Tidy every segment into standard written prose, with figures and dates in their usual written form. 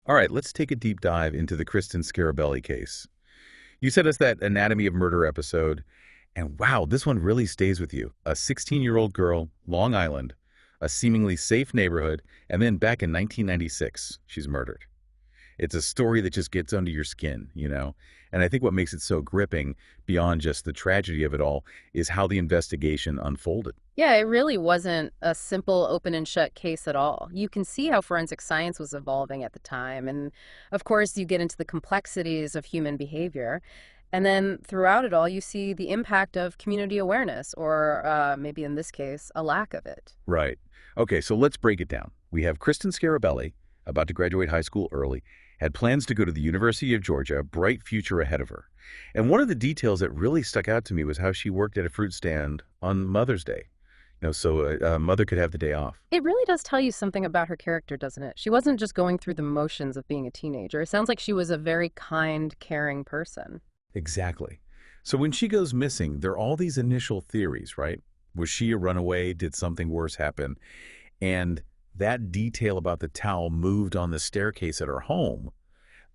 All right, let's take a deep dive into the Kristen Scarabelli case. You sent us that Anatomy of Murder episode, and wow, this one really stays with you. A 16-year-old girl, Long Island, a seemingly safe neighborhood, and then back in 1996, she's murdered. It's a story that just gets under your skin, you know? And I think what makes it so gripping, beyond just the tragedy of it all, is how the investigation unfolded. Yeah, it really wasn't a simple open and shut case at all. You can see how forensic science was evolving at the time. And of course, you get into the complexities of human behavior. And then throughout it all, you see the impact of community awareness, or maybe in this case, a lack of it. Right. Okay, so let's break it down. We have Kristen Scarabelli, about to graduate high school early, had plans to go to the University of Georgia, a bright future ahead of her. And one of the details that really stuck out to me was how she worked at a fruit stand on Mother's Day. So a mother could have the day off. It really does tell you something about her character, doesn't it? She wasn't just going through the motions of being a teenager. It sounds like she was a very kind, caring person. Exactly. So when she goes missing, there are all these initial theories, right? Was she a runaway? Did something worse happen? And that detail about the towel moved on the staircase at her home,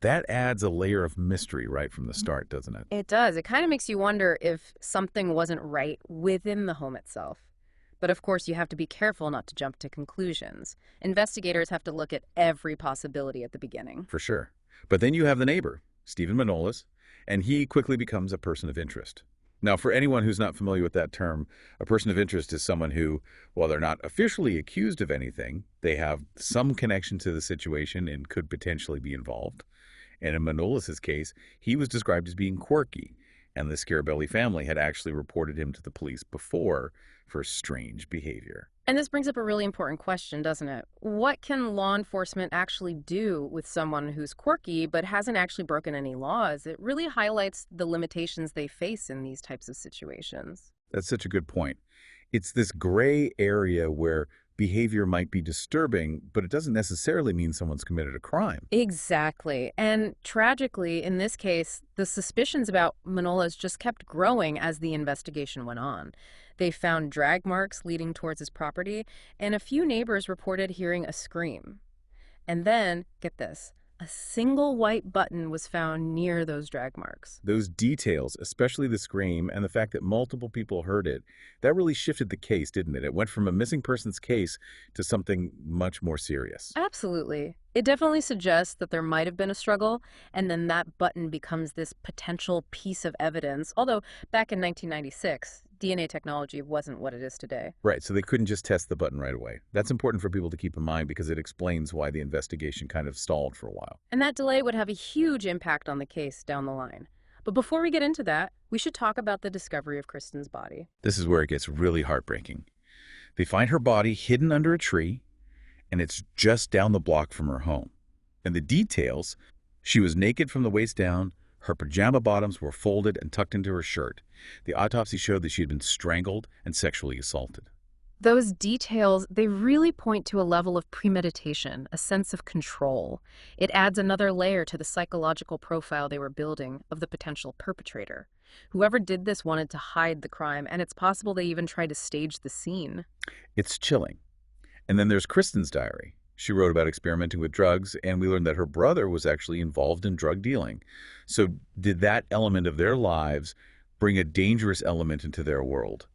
that adds a layer of mystery right from the start, doesn't it? It does. It kind of makes you wonder if something wasn't right within the home itself. But of course, you have to be careful not to jump to conclusions. Investigators have to look at every possibility at the beginning. For sure. But then you have the neighbor, Steven Manolas, and he quickly becomes a person of interest. Now, for anyone who's not familiar with that term, a person of interest is someone who, while they're not officially accused of anything, they have some connection to the situation and could potentially be involved. And in Manolas's case, he was described as being quirky, and the Scarabelli family had actually reported him to the police before for strange behavior. And this brings up a really important question, doesn't it? What can law enforcement actually do with someone who's quirky but hasn't actually broken any laws? It really highlights the limitations they face in these types of situations. That's such a good point. It's this gray area where behavior might be disturbing, but it doesn't necessarily mean someone's committed a crime. Exactly. And tragically, in this case, the suspicions about Manolas just kept growing as the investigation went on. They found drag marks leading towards his property, and a few neighbors reported hearing a scream. And then, get this, a single white button was found near those drag marks. Those details, especially the scream and the fact that multiple people heard it, that really shifted the case, didn't it? It went from a missing persons case to something much more serious. Absolutely. It definitely suggests that there might have been a struggle, and then that button becomes this potential piece of evidence. Although, back in 1996, DNA technology wasn't what it is today. Right, so they couldn't just test the button right away. That's important for people to keep in mind because it explains why the investigation kind of stalled for a while. And that delay would have a huge impact on the case down the line. But before we get into that, we should talk about the discovery of Kristen's body. This is where it gets really heartbreaking. They find her body hidden under a tree, and it's just down the block from her home. And the details, she was naked from the waist down, her pajama bottoms were folded and tucked into her shirt. The autopsy showed that she had been strangled and sexually assaulted. Those details, they really point to a level of premeditation, a sense of control. It adds another layer to the psychological profile they were building of the potential perpetrator. Whoever did this wanted to hide the crime, and it's possible they even tried to stage the scene. It's chilling. And then there's Kristen's diary. She wrote about experimenting with drugs, and we learned that her brother was actually involved in drug dealing. So did that element of their lives bring a dangerous element into their world?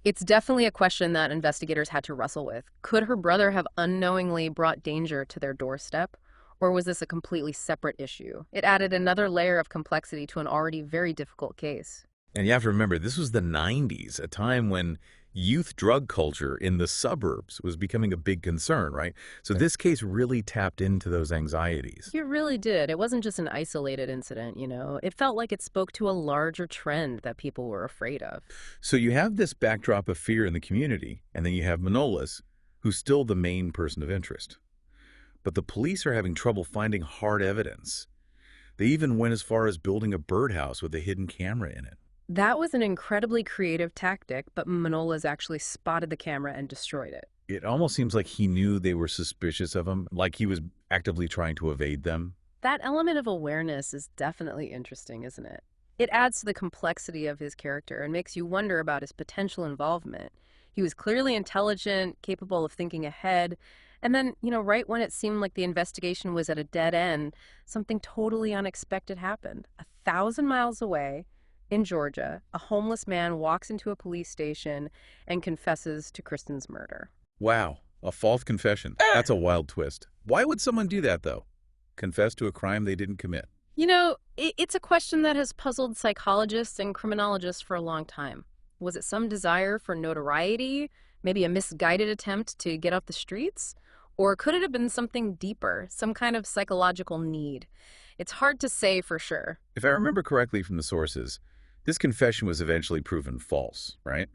It's definitely a question that investigators had to wrestle with. Could her brother have unknowingly brought danger to their doorstep? Or was this a completely separate issue? It added another layer of complexity to an already very difficult case. And you have to remember, this was the 90s, a time when youth drug culture in the suburbs was becoming a big concern, right? So this case really tapped into those anxieties. It really did. It wasn't just an isolated incident, you know. It felt like it spoke to a larger trend that people were afraid of. So you have this backdrop of fear in the community, and then you have Manolas, who's still the main person of interest. But the police are having trouble finding hard evidence. They even went as far as building a birdhouse with a hidden camera in it. That was an incredibly creative tactic, but Manolas actually spotted the camera and destroyed it. It almost seems like he knew they were suspicious of him, like he was actively trying to evade them. That element of awareness is definitely interesting, isn't it? It adds to the complexity of his character and makes you wonder about his potential involvement. He was clearly intelligent, capable of thinking ahead, And then, right when it seemed like the investigation was at a dead end, something totally unexpected happened. 1,000 miles away in Georgia, a homeless man walks into a police station and confesses to Kristen's murder. Wow, a false confession. That's a wild twist. Why would someone do that, though? Confess to a crime they didn't commit? It's a question that has puzzled psychologists and criminologists for a long time. Was it some desire for notoriety, maybe a misguided attempt to get off the streets? Or could it have been something deeper, some kind of psychological need? It's hard to say for sure. If I remember correctly from the sources, this confession was eventually proven false, right?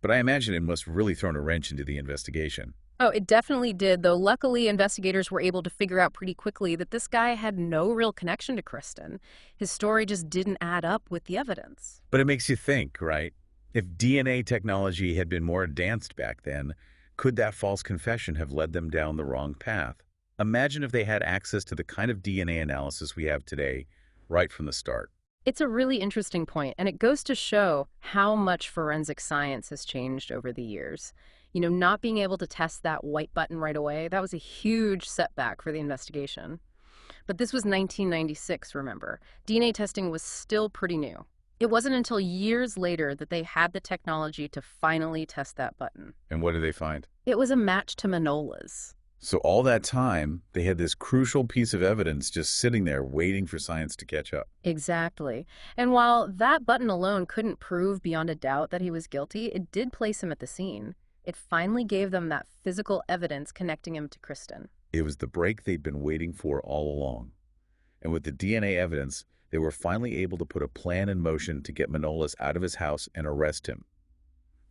But I imagine it must have really thrown a wrench into the investigation. Oh, it definitely did, though luckily investigators were able to figure out pretty quickly that this guy had no real connection to Kristen. His story just didn't add up with the evidence. But it makes you think, right? If DNA technology had been more advanced back then, could that false confession have led them down the wrong path? Imagine if they had access to the kind of DNA analysis we have today, right from the start. It's a really interesting point, and it goes to show how much forensic science has changed over the years. Not being able to test that white button right away, that was a huge setback for the investigation. But this was 1996, remember. DNA testing was still pretty new. It wasn't until years later that they had the technology to finally test that button. And what did they find? It was a match to Manolas. So all that time, they had this crucial piece of evidence just sitting there waiting for science to catch up. Exactly. And while that button alone couldn't prove beyond a doubt that he was guilty, it did place him at the scene. It finally gave them that physical evidence connecting him to Kristen. It was the break they'd been waiting for all along. And with the DNA evidence, they were finally able to put a plan in motion to get Manolas out of his house and arrest him.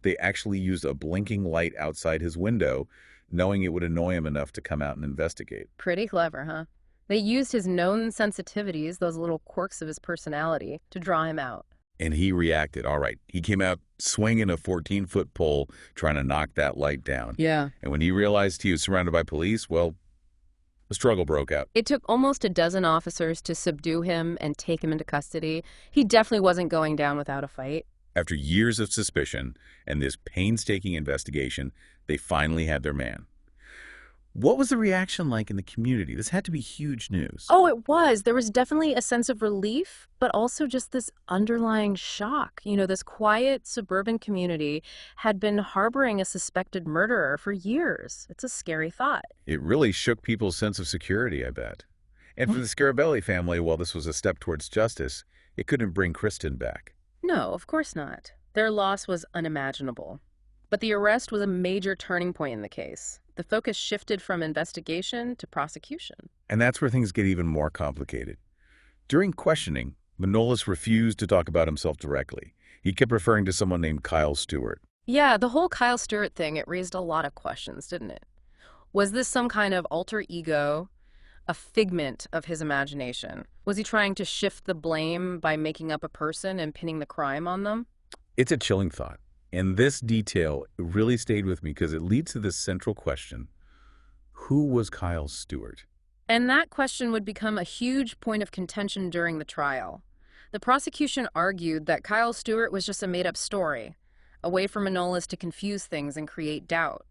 They actually used a blinking light outside his window, knowing it would annoy him enough to come out and investigate. Pretty clever, huh? They used his known sensitivities, those little quirks of his personality, to draw him out. And he reacted. All right. He came out swinging a 14-foot pole, trying to knock that light down. Yeah. And when he realized he was surrounded by police, well, a struggle broke out. It took almost a dozen officers to subdue him and take him into custody. He definitely wasn't going down without a fight. After years of suspicion and this painstaking investigation, they finally had their man. What was the reaction like in the community? This had to be huge news. Oh, it was. There was definitely a sense of relief, but also just this underlying shock. This quiet suburban community had been harboring a suspected murderer for years. It's a scary thought. It really shook people's sense of security, I bet. And for the Scarabelli family, while this was a step towards justice, it couldn't bring Kristen back. No, of course not. Their loss was unimaginable. But the arrest was a major turning point in the case. The focus shifted from investigation to prosecution. And that's where things get even more complicated. During questioning, Manolas refused to talk about himself directly. He kept referring to someone named Kyle Stewart. Yeah, the whole Kyle Stewart thing, it raised a lot of questions, didn't it? Was this some kind of alter ego, a figment of his imagination? Was he trying to shift the blame by making up a person and pinning the crime on them? It's a chilling thought. And this detail really stayed with me because it leads to this central question. Who was Kyle Stewart? And that question would become a huge point of contention during the trial. The prosecution argued that Kyle Stewart was just a made-up story, a way for Manolas to confuse things and create doubt.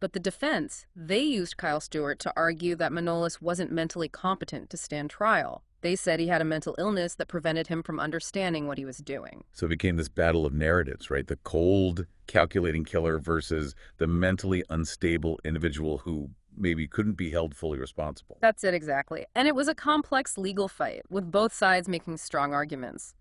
But the defense, they used Kyle Stewart to argue that Manolas wasn't mentally competent to stand trial. They said he had a mental illness that prevented him from understanding what he was doing. So it became this battle of narratives, right? The cold, calculating killer versus the mentally unstable individual who maybe couldn't be held fully responsible. That's it exactly. And it was a complex legal fight, with both sides making strong arguments.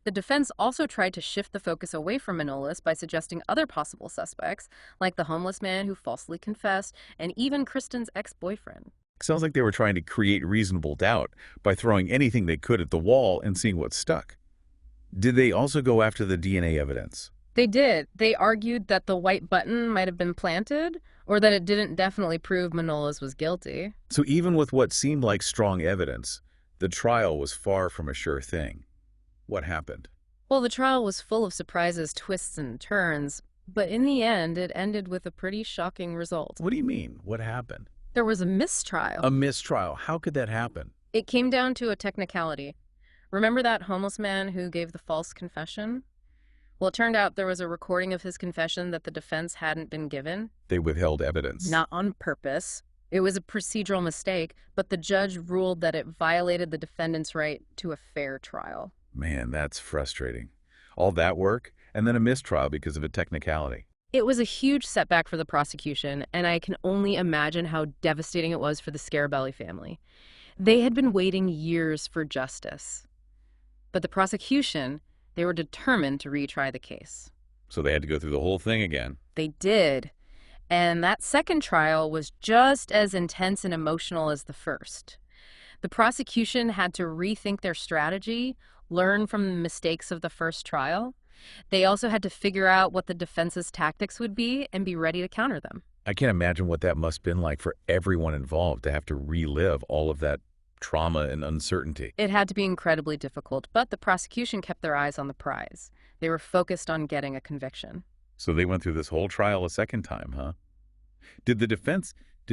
The defense also tried to shift the focus away from Manolas by suggesting other possible suspects, like the homeless man who falsely confessed, and even Kristen's ex-boyfriend. Sounds like they were trying to create reasonable doubt by throwing anything they could at the wall and seeing what stuck. Did they also go after the DNA evidence? They did. They argued that the white button might have been planted, or that it didn't definitely prove Manolas was guilty. So even with what seemed like strong evidence, the trial was far from a sure thing. What happened? Well, the trial was full of surprises, twists, and turns, but in the end, it ended with a pretty shocking result. What do you mean? What happened? There was a mistrial. A mistrial? How could that happen? It came down to a technicality. Remember that homeless man who gave the false confession? Well, it turned out there was a recording of his confession that the defense hadn't been given. They withheld evidence. Not on purpose, It was a procedural mistake, but the judge ruled that it violated the defendant's right to a fair trial. Man, that's frustrating. All that work, and then a mistrial because of a technicality. It was a huge setback for the prosecution, and I can only imagine how devastating it was for the Scarabelli family. They had been waiting years for justice. But the prosecution, they were determined to retry the case. So they had to go through the whole thing again. They did. And that second trial was just as intense and emotional as the first. The prosecution had to rethink their strategy, learn from the mistakes of the first trial. They also had to figure out what the defense's tactics would be and be ready to counter them. I can't imagine what that must have been like for everyone involved to have to relive all of that trauma and uncertainty. It had to be incredibly difficult, but the prosecution kept their eyes on the prize. They were focused on getting a conviction. So they went through this whole trial a second time, huh? Did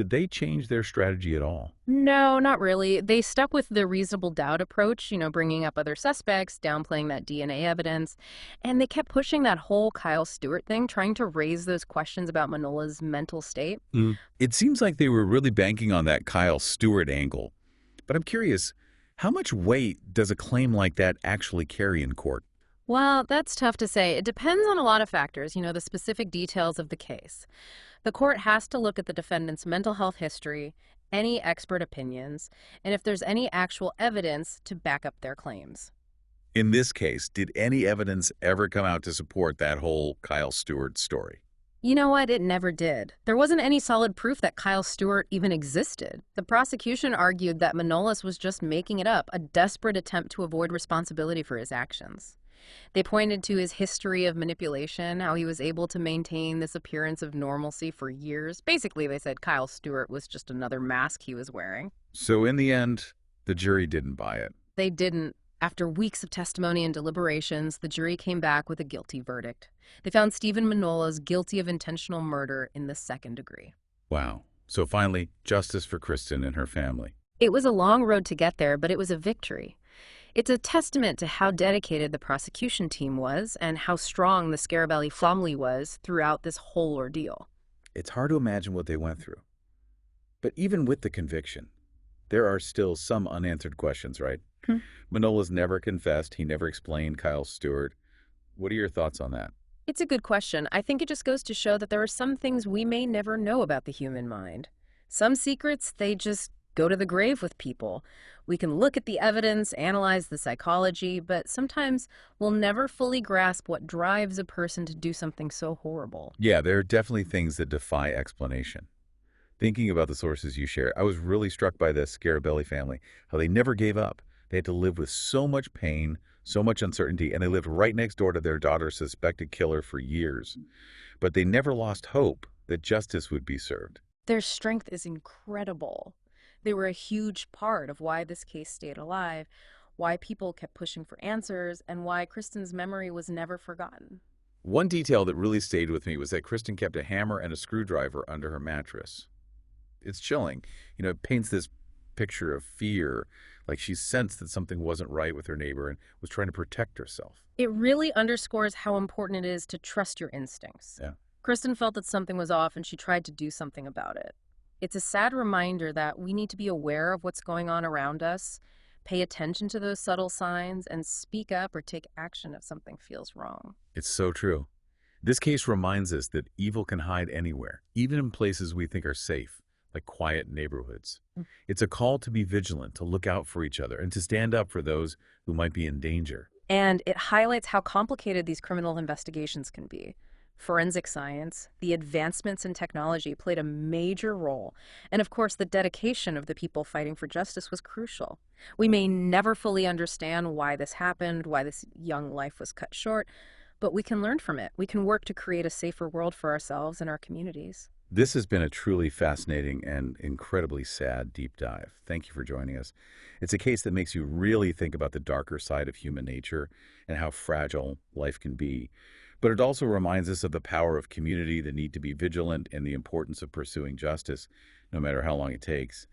they change their strategy at all? No, not really. They stuck with the reasonable doubt approach, bringing up other suspects, downplaying that DNA evidence, and they kept pushing that whole Kyle Stewart thing, trying to raise those questions about Manolas' mental state. It seems like they were really banking on that Kyle Stewart angle. But I'm curious, how much weight does a claim like that actually carry in court? Well, that's tough to say. It depends on a lot of factors, the specific details of the case. The court has to look at the defendant's mental health history, any expert opinions, and if there's any actual evidence to back up their claims. In this case, did any evidence ever come out to support that whole Kyle Stewart story? You know what? It never did. There wasn't any solid proof that Kyle Stewart even existed. The prosecution argued that Manolas was just making it up, a desperate attempt to avoid responsibility for his actions. They pointed to his history of manipulation, how he was able to maintain this appearance of normalcy for years. Basically, they said Kyle Stewart was just another mask he was wearing. So in the end, the jury didn't buy it. They didn't. After weeks of testimony and deliberations, the jury came back with a guilty verdict. They found Steven Manolas guilty of intentional murder in the second degree. Wow. So finally, justice for Kristen and her family. It was a long road to get there, but it was a victory. It's a testament to how dedicated the prosecution team was and how strong the Scarabelli family was throughout this whole ordeal. It's hard to imagine what they went through. But even with the conviction, there are still some unanswered questions, right? Manolas never confessed. He never explained Kyle Stewart. What are your thoughts on that? It's a good question. I think it just goes to show that there are some things we may never know about the human mind. Some secrets, they just go to the grave with people. We can look at the evidence, analyze the psychology, but sometimes we'll never fully grasp what drives a person to do something so horrible. Yeah, there are definitely things that defy explanation. Thinking about the sources you share, I was really struck by the Scarabelli family, how they never gave up. They had to live with so much pain, so much uncertainty, and they lived right next door to their daughter's suspected killer for years. But they never lost hope that justice would be served. Their strength is incredible. They were a huge part of why this case stayed alive, why people kept pushing for answers, and why Kristen's memory was never forgotten. One detail that really stayed with me was that Kristen kept a hammer and a screwdriver under her mattress. It's chilling. It paints this picture of fear, like she sensed that something wasn't right with her neighbor and was trying to protect herself. It really underscores how important it is to trust your instincts. Yeah. Kristen felt that something was off and she tried to do something about it. It's a sad reminder that we need to be aware of what's going on around us, pay attention to those subtle signs, and speak up or take action if something feels wrong. It's so true. This case reminds us that evil can hide anywhere, even in places we think are safe, like quiet neighborhoods. It's a call to be vigilant, to look out for each other, and to stand up for those who might be in danger. And it highlights how complicated these criminal investigations can be. Forensic science, the advancements in technology played a major role. And of course, the dedication of the people fighting for justice was crucial. We may never fully understand why this happened, why this young life was cut short, but we can learn from it. We can work to create a safer world for ourselves and our communities. This has been a truly fascinating and incredibly sad deep dive. Thank you for joining us. It's a case that makes you really think about the darker side of human nature and how fragile life can be. But it also reminds us of the power of community, the need to be vigilant, and the importance of pursuing justice, no matter how long it takes.